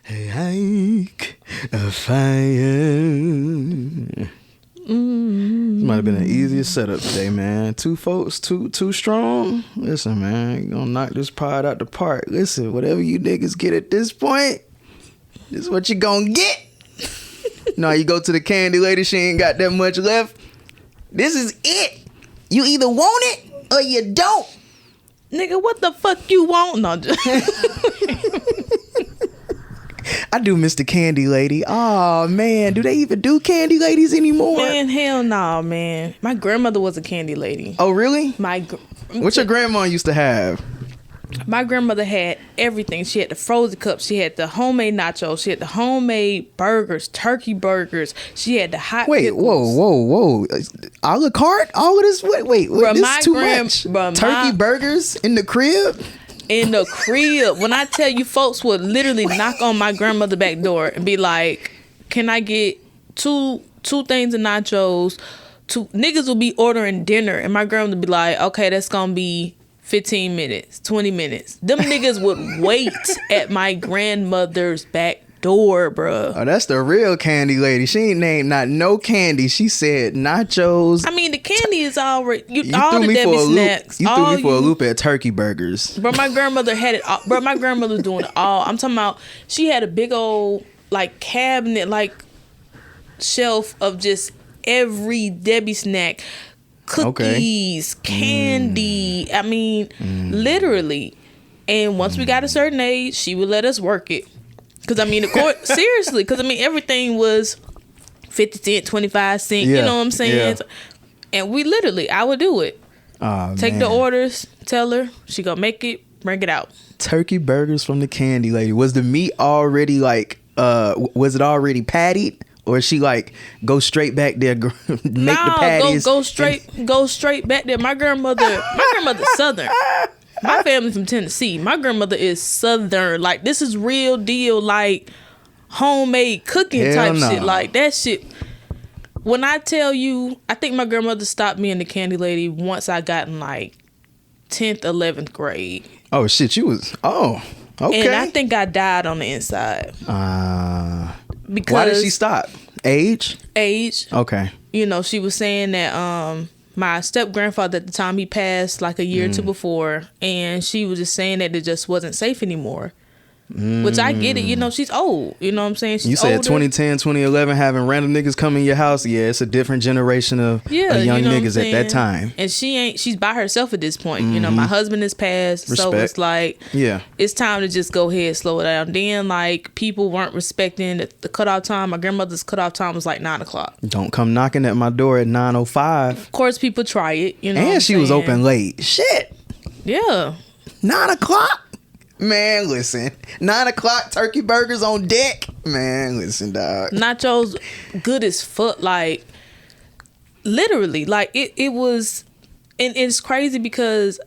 Hike a fire. This might have been the easiest setup today, man. Two folks, too strong. Listen, man, you gonna knock this pod out the park. Listen, whatever you niggas get at this point, this is what you gonna get. No, you go to the candy lady, she ain't got that much left. This is it. You either want it or you don't. Nigga, what the fuck you want? No, I do miss the candy lady. Oh man, do they even do candy ladies anymore? Man, hell no, man. My grandmother was a candy lady. Oh really? What your grandma used to have? My grandmother had everything. She had the frozen cups. She had the homemade nachos. She had the homemade burgers, turkey burgers. She had the hot pickles. Whoa. A la carte? All of this? Wait. Bruh, this is too much. Turkey burgers in the crib? In the crib. When I tell you, folks would literally knock on my grandmother's back door and be like, can I get two things of nachos? Niggas would be ordering dinner and my grandmother would be like, okay, that's gonna be 15 minutes, 20 minutes. Them niggas would wait at my grandmother's back door, bruh. Oh, that's the real candy lady. She ain't named not no candy. She said nachos. I mean, the candy is already all the Debbie snacks. You threw me for a loop at turkey burgers. But my grandmother had it all. Bro, my grandmother was doing it all. I'm talking about, she had a big old like cabinet, like shelf of just every Debbie snack. Cookies, candy. I mean, literally. And once we got a certain age, she would let us work it. Because, I mean, of course, seriously. Because, I mean, everything was 50 cent, 25 cent. You know what I'm saying? Yeah. And we literally, I would do it. Take the orders, tell her, she gonna make it, bring it out. Turkey burgers from the candy lady. Was the meat already like, was it already pattied? Or she like go straight back there, make the patties? Go straight back there. My grandmother's Southern. My family's from Tennessee. My grandmother is Southern. Like, this is real deal, like homemade cooking type shit. Like that shit. When I tell you, I think my grandmother stopped me in the candy lady once I got in like 10th, 11th grade. Oh shit, you was okay. And I think I died on the inside. Because why did she stop? Age. Okay. You know, she was saying that my step grandfather at the time, he passed like a year or two before, and she was just saying that it just wasn't safe anymore. Which I get it, you know, she's old. You know what I'm saying? She's you said older. 2010, 2011, having random niggas come in your house. Yeah, it's a different generation of young niggas at that time. And she's by herself at this point. You know, my husband is passed. So it's like, it's time to just go ahead, slow it down. Then like people weren't respecting the cutoff time. My grandmother's cutoff time was like 9 o'clock. Don't come knocking at my door at 9:05. Of course, people try it, you know. And she was open late. Shit. Yeah. 9 o'clock? Man, listen. 9 o'clock, turkey burgers on deck. Man, listen, dog. Nachos good as fuck. Like, literally. Like, it was... And it's crazy because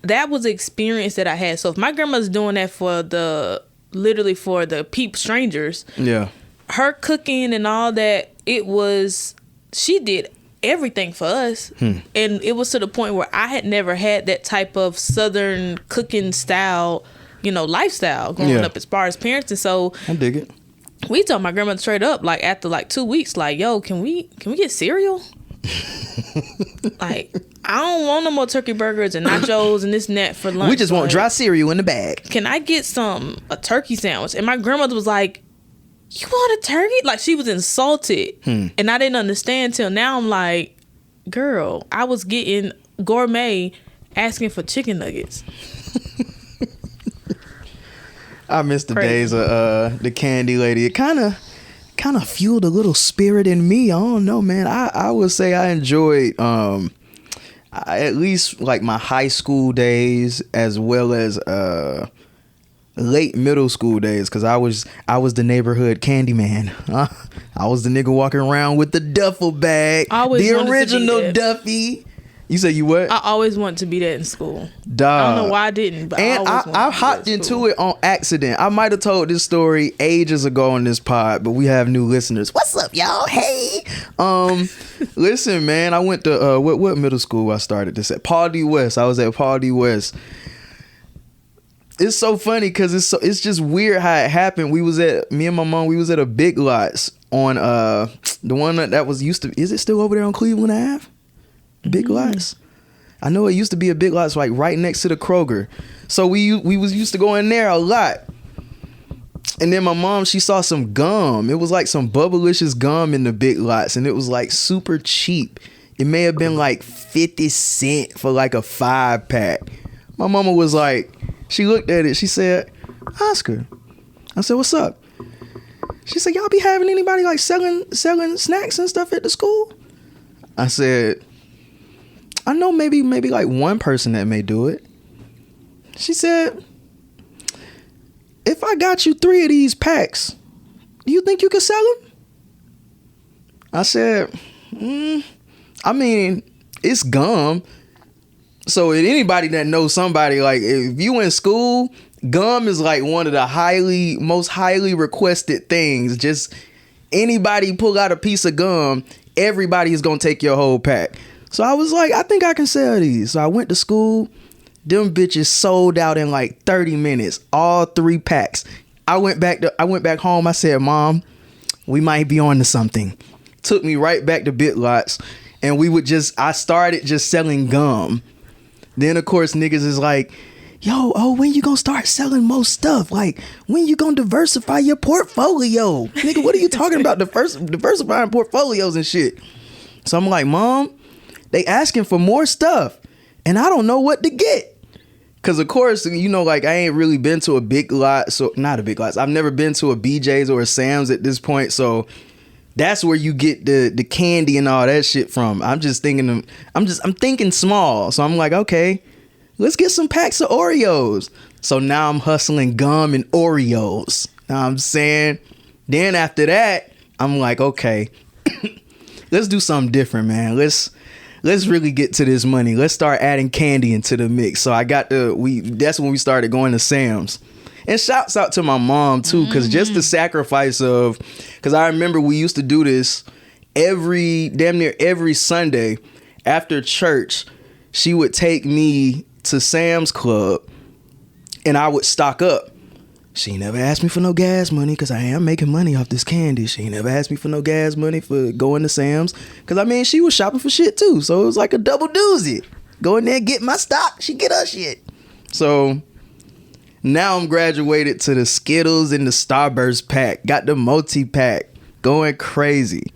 that was the experience that I had. So if my grandma's doing that for the peep strangers... Yeah. Her cooking and all that, it was... She did everything for us. And it was to the point where I had never had that type of Southern cooking style... you know, lifestyle growing up as far as parents. And so I dig it. We told my grandmother straight up, like after like 2 weeks, like, yo, can we get cereal? Like, I don't want no more turkey burgers and nachos and this and that for lunch. We just want dry cereal in the bag. Can I get a turkey sandwich? And my grandmother was like, you want a turkey? Like, she was insulted. And I didn't understand till now. I'm like, girl, I was getting gourmet asking for chicken nuggets. I miss the days of the candy lady. It kind of fueled a little spirit in me. I don't know, man. I would say I enjoyed at least like my high school days as well as late middle school days, because I was the neighborhood candy man. I was the nigga walking around with the duffel bag, the original Duffy. You said you what? I always wanted to be that in school. Dog. I don't know why I didn't, but I hopped into it on accident. I might have told this story ages ago on this pod, but we have new listeners. What's up, y'all? Hey. Listen, man, I went to what middle school I started this at? Paul D. West. I was at Paul D. West. it's so funny because it's just weird how it happened. Me and my mom, we was at a Big Lots on the one that was used to, is it still over there on Cleveland Ave? Big Lots. I know it used to be a Big Lots like right next to the Kroger. So we was used to go in there a lot. And then my mom, she saw some gum. It was like some Bubblicious gum in the Big Lots, and it was like super cheap. It may have been like 50 cents for like a 5-pack. My mama was like, she looked at it, she said, Oscar. I said, what's up? She said, y'all be having anybody like selling snacks and stuff at the school? I said, I know maybe like one person that may do it. She said, if I got you 3 of these packs, do you think you could sell them? I said, I mean, it's gum. So anybody that knows somebody, like if you in school, gum is like one of the most highly requested things. Just anybody pull out a piece of gum, everybody is going to take your whole pack. So I was like, I think I can sell these. So I went to school. Them bitches sold out in like 30 minutes, all 3 packs. I went back home. I said, Mom, we might be on to something. Took me right back to Big Lots, and I started just selling gum. Then of course niggas is like, when you gonna start selling more stuff? Like, when you gonna diversify your portfolio? Nigga, what are you talking about? Diversifying portfolios and shit. So I'm like, Mom, they asking for more stuff, and I don't know what to get. Cause of course, like I ain't really been to a Big Lot, so not a Big Lot. I've never been to a BJ's or a Sam's at this point, so that's where you get the candy and all that shit from. I'm thinking small, so I'm like, okay, let's get some packs of Oreos. So now I'm hustling gum and Oreos. Know what I'm saying? Then after that, I'm like, okay, let's do something different, man. Let's really get to this money. Let's start adding candy into the mix. So that's when we started going to Sam's. And shouts out to my mom too, because just the sacrifice of, because I remember we used to do this damn near every Sunday after church. She would take me to Sam's Club and I would stock up. She never asked me for no gas money, because I am making money off this candy. She never asked me for no gas money for going to Sam's, because I mean, she was shopping for shit too. So it was like a double doozy. Go in there, get my stock, she get her shit. So now I'm graduated to the Skittles and the Starburst pack. Got the multi-pack. Going crazy.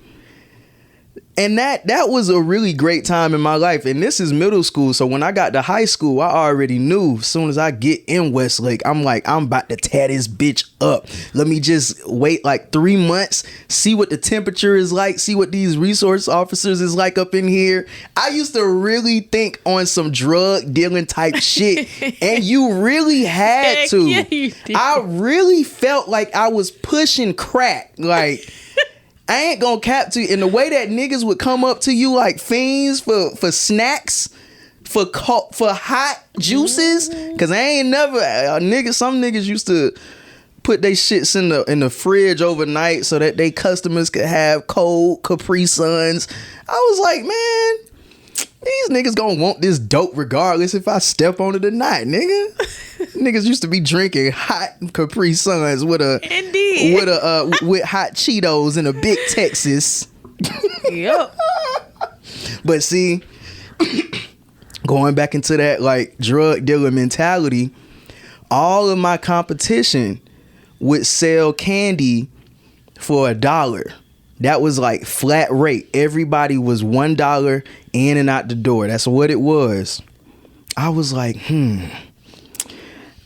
And that was a really great time in my life. And this is middle school. So when I got to high school, I already knew as soon as I get in Westlake, I'm like, I'm about to tear this bitch up. Let me just wait like 3 months, see what the temperature is like, see what these resource officers is like up in here. I used to really think on some drug dealing type shit. And you really had to. Yeah, you did. I really felt like I was pushing crack. Like, I ain't gonna cap to you. And the way that niggas would come up to you like fiends for snacks, for hot juices, because I ain't never some niggas used to put they shits in the fridge overnight so that they customers could have cold Capri Suns. I was like, man, these niggas gonna want this dope regardless if I step on it or not, nigga. Niggas used to be drinking hot Capri Suns with hot Cheetos in a big Texas. Yep. But see, going back into that like drug dealer mentality, all of my competition would sell candy for $1. That was like flat rate. Everybody was $1 in and out the door. That's what it was. I was like,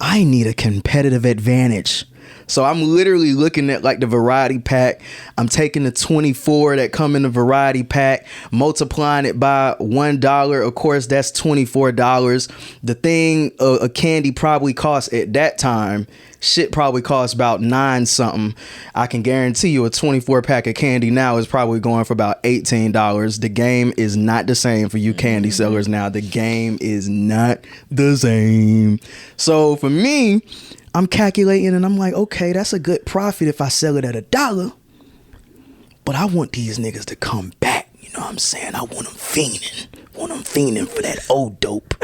I need a competitive advantage. So I'm literally looking at like the variety pack. I'm taking the 24 that come in the variety pack, multiplying it by $1. Of course, that's $24. The thing, a candy probably cost at that time, shit probably cost about 9 something. I can guarantee you a 24 pack of candy now is probably going for about $18. The game is not the same for you candy sellers now. The game is not the same. So for me, I'm calculating and I'm like, okay, that's a good profit if I sell it at $1. But I want these niggas to come back. You know what I'm saying? I want them fiending. For that old dope.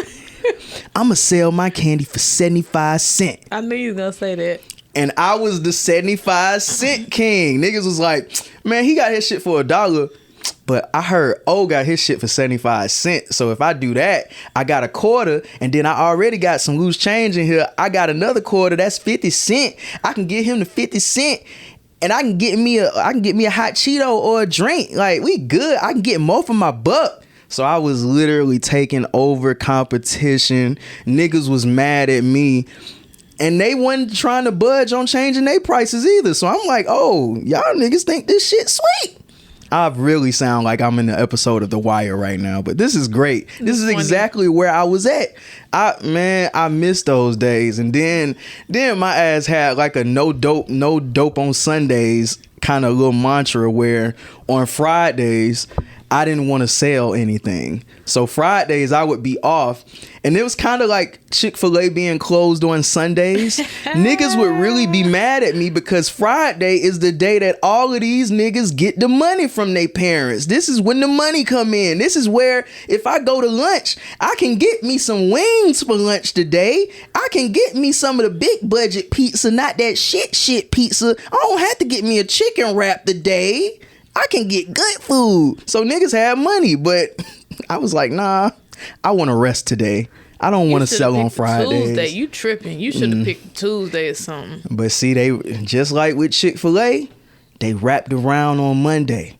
I'ma sell my candy for 75 cents. I knew you was gonna say that. And I was the 75 cent king. Niggas was like, man, he got his shit for $1. But I heard got his shit for 75 cents. So if I do that, I got a quarter, and then I already got some loose change in here. I got another quarter, that's 50 cents. I can get him the 50 cents, and I can get me a hot Cheeto or a drink. Like, we good. I can get more for my buck. So I was literally taking over competition. Niggas was mad at me. And they wasn't trying to budge on changing their prices either. So I'm like, oh, y'all niggas think this shit sweet. I really sound like I'm in the episode of The Wire right now, but this is great. This is exactly where I was at. I miss those days. And then my ass had like a no dope on Sundays kind of little mantra where on Fridays I didn't want to sell anything. So Fridays I would be off, and it was kind of like Chick-fil-A being closed on Sundays. Niggas would really be mad at me because Friday is the day that all of these niggas get the money from their parents. This is when the money come in. This is where if I go to lunch, I can get me some wings for lunch today. I can get me some of the big budget pizza, not that shit pizza. I don't have to get me a chicken wrap today. I can get good food. So niggas have money, but I was like, nah, I want to rest today. I don't want to sell on Fridays. Tuesday, you tripping. You should have picked Tuesday or something. But see, they just like with Chick-fil-A, they wrapped around on Monday.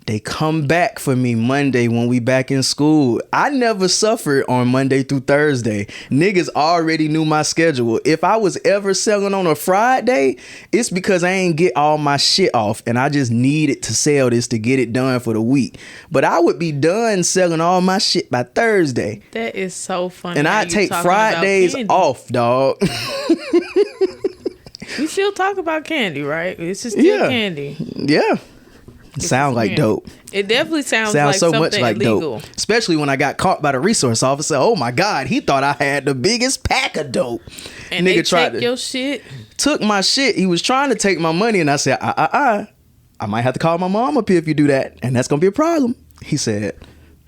They come back for me Monday when we back in school. I never suffered on Monday through Thursday. Niggas already knew my schedule. If I was ever selling on a Friday, it's because I ain't get all my shit off and I just needed to sell this to get it done for the week. But I would be done selling all my shit by Thursday. That is so funny. And I take Fridays off, dog. We still talk about candy, right? It's just still candy. Yeah. Sound like dope. It definitely sounds like so much like illegal. Dope. Especially when I got caught by the resource officer. Oh my God, he thought I had the biggest pack of dope. And nigga tried to your shit. Took my shit. He was trying to take my money, and I said, I might have to call my mom up here if you do that, and that's gonna be a problem. He said,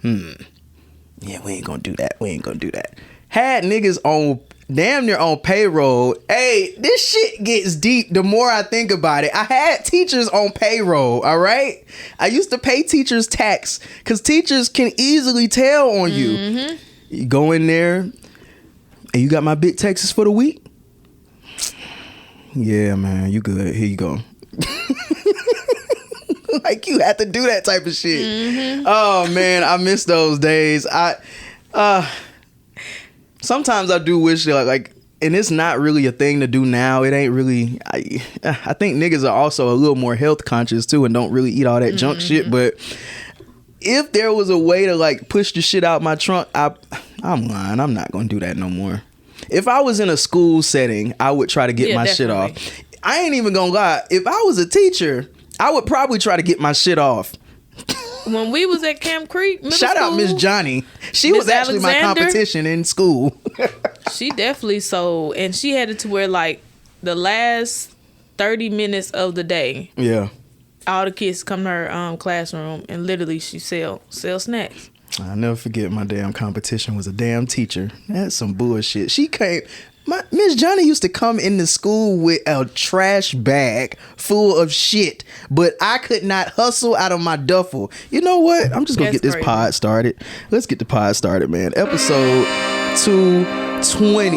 yeah, we ain't gonna do that. Had niggas on damn near on payroll. Hey, this shit gets deep the more I think about it. I had teachers on payroll, all right? I used to pay teachers tax because teachers can easily tell on you. Mm-hmm. You go in there, and you got my big taxes for the week? Yeah, man, you good. Here you go. Like, you had to do that type of shit. Mm-hmm. Oh, man, I miss those days. Sometimes I do wish like, and it's not really a thing to do now. It ain't really. I think niggas are also a little more health conscious too, and don't really eat all that junk shit. But if there was a way to like push the shit out my trunk, I'm lying. I'm not gonna do that no more. If I was in a school setting, I would try to get my shit off. I ain't even gonna lie. If I was a teacher, I would probably try to get my shit off. When we was at Camp Creek middle Shout out Miss Johnny. She was actually my competition in school. She definitely sold, and she had it to where like the last 30 minutes of the day, all the kids come to her classroom, and literally she sell snacks. I'll never forget my damn competition was a damn teacher. That's some bullshit. She came. Miss Johnny used to come into school with a trash bag full of shit, but I could not hustle out of my duffel. You know what? I'm just gonna get this pod started. Let's get the pod started, man. Episode 220.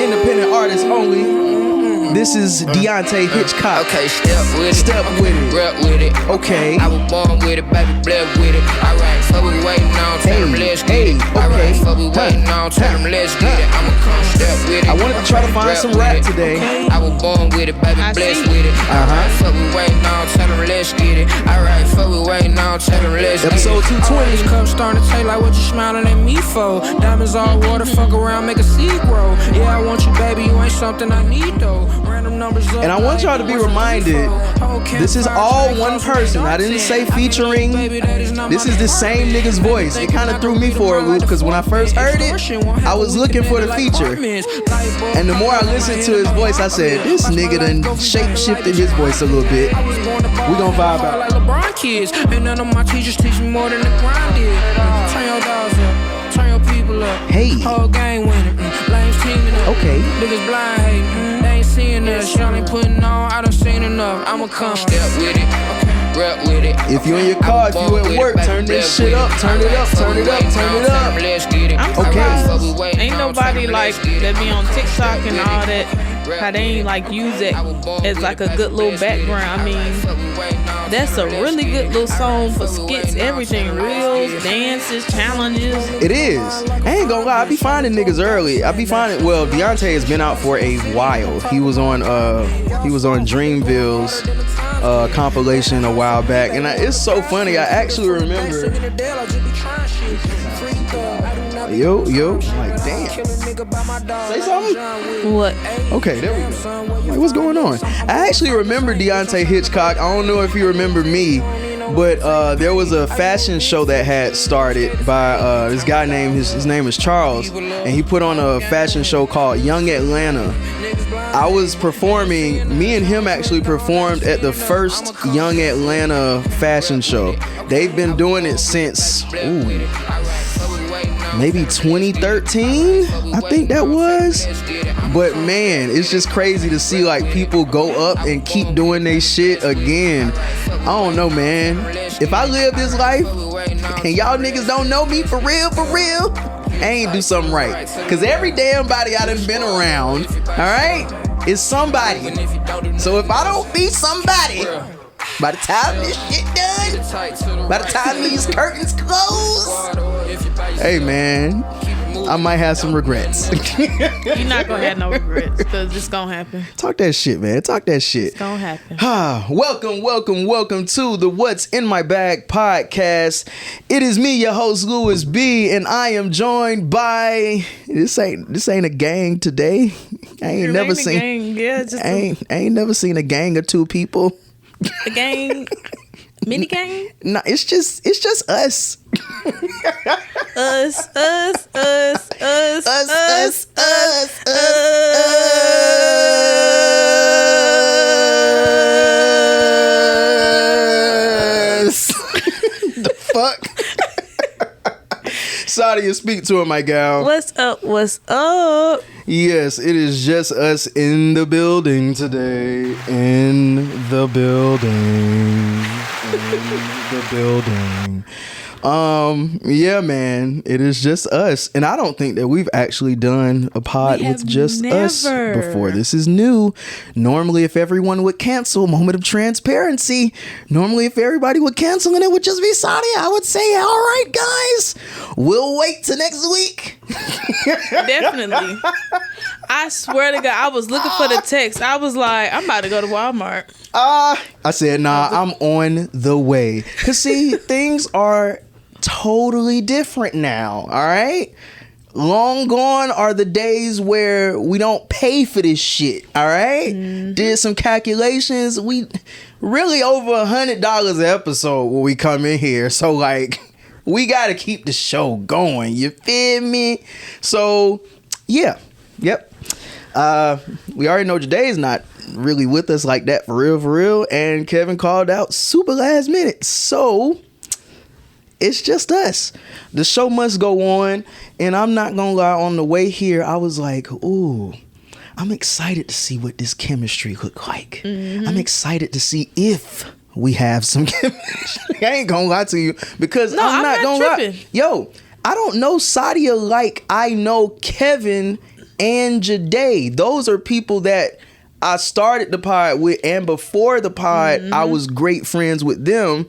Independent artists only. This is Deontay Hitchcock. Okay, step with it, rep with it. Okay. I was born with it, baby, blessed with it. Alright, so we waiting on, tell them let's get it. Alright, so we waiting on, tell them let's get it. I'ma come step with it. I wanted to try to find some rap today. I was born with it, baby, blessed with it. Alright, so we waiting on, tell them let's get it. Alright, so we waiting on, tell them let's get it. Episode 220. This cup starting to taste like what you smiling at me for. Diamonds all water, fuck around, make a seed grow. Yeah, I want you, baby, you ain't something I need though. Random numbers up. And I want y'all to be reminded, this is all one person. I didn't say featuring. This is the same nigga's voice. It kind of threw me for a loop because when I first heard it, I was looking for the feature. And the more I listened to his voice, I said, this nigga done shape-shifted his voice a little bit. We gonna vibe out. Like LeBron kids, and none of my teachers teach me more than the grind did. Turn your dog pull up. Hey. Whole gang winning. Lanes teaming up. Okay. Niggas blind hating. They ain't seeing us. Y'all ain't putting on. I done seen enough. I'ma come. Step with it. Rep with it. If you in your car, if you at work, turn this shit up, turn it up, turn it up, turn it up. I'm surprised ain't nobody like that be on TikTok and all that. How they ain't like use it as like a good little background. I mean, that's a really good little song for skits, everything, reels, dances, challenges. It is. I ain't gonna lie, I be finding niggas early. Well, Deontay has been out for a while. He was on Dreamville's compilation a while back, and it's so funny. I actually remember. Yo, like damn. Say something. What? Okay, there we go. Like, what's going on? I actually remember Deontay Hitchcock. I don't know if you remember me, but there was a fashion show that had started by this guy named his name is Charles, and he put on a fashion show called Young Atlanta. I was performing, me and him actually performed at the first Young Atlanta fashion show. They've been doing it since maybe 2013, I think that was. But man, it's just crazy to see like people go up and keep doing their shit again. I don't know, man. If I live this life and y'all niggas don't know me for real, I ain't do something right. Cause every damn body I done been around, alright, is somebody. So if I don't be somebody, by the time this shit done, by the time these curtains close, hey man, I might have some regrets. You're not gonna have no regrets because it's gonna happen. Talk that shit, man. Talk that shit. It's gonna happen. Welcome to the What's in My Bag podcast. It is me, your host Lewis B, and I am joined by this ain't a gang today. I ain't never seen gang. Yeah, just I ain't never seen a gang of two people. a gang. Mini gang? No, it's just us. us. The fuck? Saadia, speak to him, my gal. What's up? Yes, it is just us in the building today. In the building. Yeah, man, it is just us, and I don't think that we've actually done a pod with just us before. This is new. Normally, if everyone would cancel, moment of transparency. Normally, if everybody would cancel and it would just be Saadia, I would say, all right, guys, we'll wait till next week. Definitely. I swear to God, I was looking for the text. I was like, I'm about to go to Walmart. I said, nah, I'm on the way. Cause see, things are totally different now. All right. Long gone are the days where we don't pay for this shit. All right. Mm-hmm. Did some calculations. We really over $100 an episode when we come in here. So like, we got to keep the show going. You feel me? So yeah. Yep. We already know Jaday's not really with us like that for real, and Kevin called out super last minute, so it's just us. The show must go on, and I'm not gonna lie, on the way here I was like, ooh, I'm excited to see what this chemistry look like. Mm-hmm. I'm excited to see if we have some chemistry. I ain't gonna lie to you, because I'm not gonna lie. Yo, I don't know Saadia like I know Kevin and Jaday. Those are people that I started the pod with, and before the pod, I was great friends with them.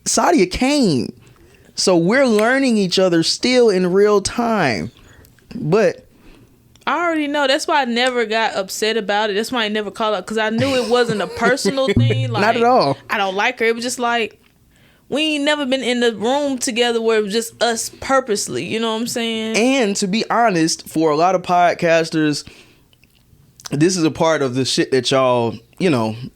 Saadia came. So we're learning each other still in real time. But I already know. That's why I never got upset about it. That's why I never called out, because I knew it wasn't a personal thing. Like, not at all. I don't like her. It was just like, we ain't never been in the room together where it was just us purposely. You know what I'm saying? And to be honest, for a lot of podcasters, this is a part of the shit that y'all,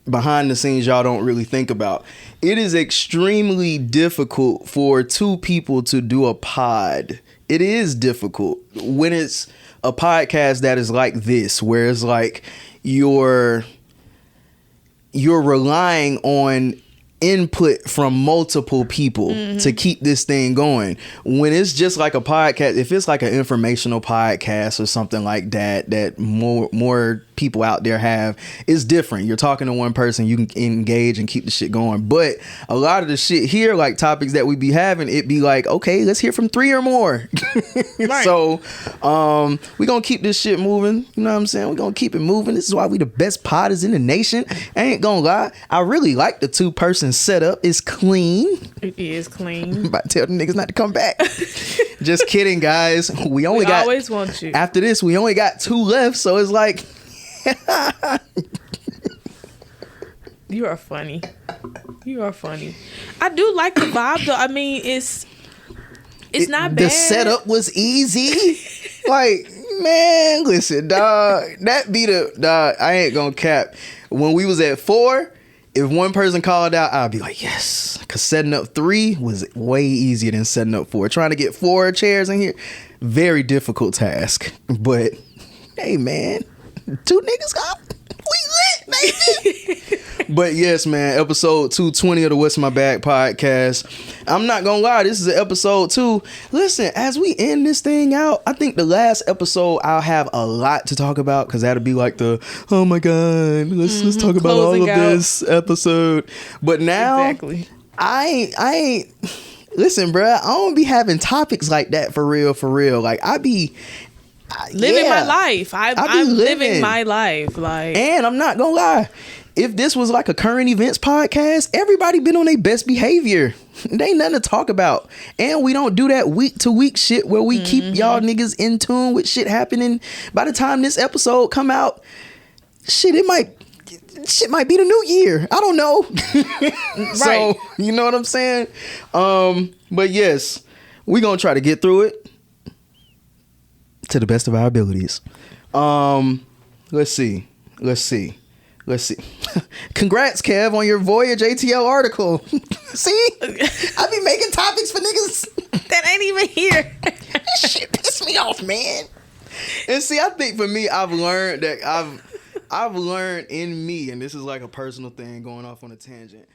behind the scenes, y'all don't really think about. It is extremely difficult for two people to do a pod. It is difficult when it's a podcast that is like this, where it's like you're relying on input from multiple people to keep this thing going. When it's just like a podcast, if it's like an informational podcast or something like that more people out there have, it's different. You're talking to one person, you can engage and keep the shit going. But a lot of the shit here, like topics that we be having, it be like, okay, let's hear from 3 or more. Right. So we gonna keep this shit moving. You know what I'm saying? We're gonna keep it moving. This is why we the best podders in the nation. I ain't gonna lie, I really like the 2-person setup. It's clean. It is clean. I'm about to tell the niggas not to come back. Just kidding, guys. We always want you. After this, we only got 2 left, so it's like you are funny. You are funny. I do like the vibe though. I mean, it's not bad. The setup was easy. Like, man, listen, dog. That be the dog. I ain't gonna cap. When we was at 4, if one person called out, I'd be like, yes. Because setting up 3 was way easier than setting up 4. Trying to get 4 chairs in here, very difficult task. But hey, man, 2 niggas got, we lit, baby. But yes, man, episode 220 of the What's My Bag podcast. I'm not gonna lie, this is episode 2. Listen, as we end this thing out, I think the last episode I'll have a lot to talk about, because that'll be like the, oh my god, let's talk about all of this episode. But now, exactly. I ain't listen, bruh, I don't be having topics like that for real. Like I be living my life. I'm living my life. Like, and I'm not gonna lie, if this was like a current events podcast, everybody been on their best behavior. There ain't nothing to talk about. And we don't do that week to week shit where we keep y'all niggas in tune with shit happening. By the time this episode come out, shit might be the new year. I don't know. Right. So, you know what I'm saying? But yes, we gonna try to get through it to the best of our abilities. Let's see. Congrats, Kev, on your Voyage ATL article. See? I be making topics for niggas that ain't even here. This shit piss me off, man. And see, I think for me, I've learned in me, and this is like a personal thing going off on a tangent.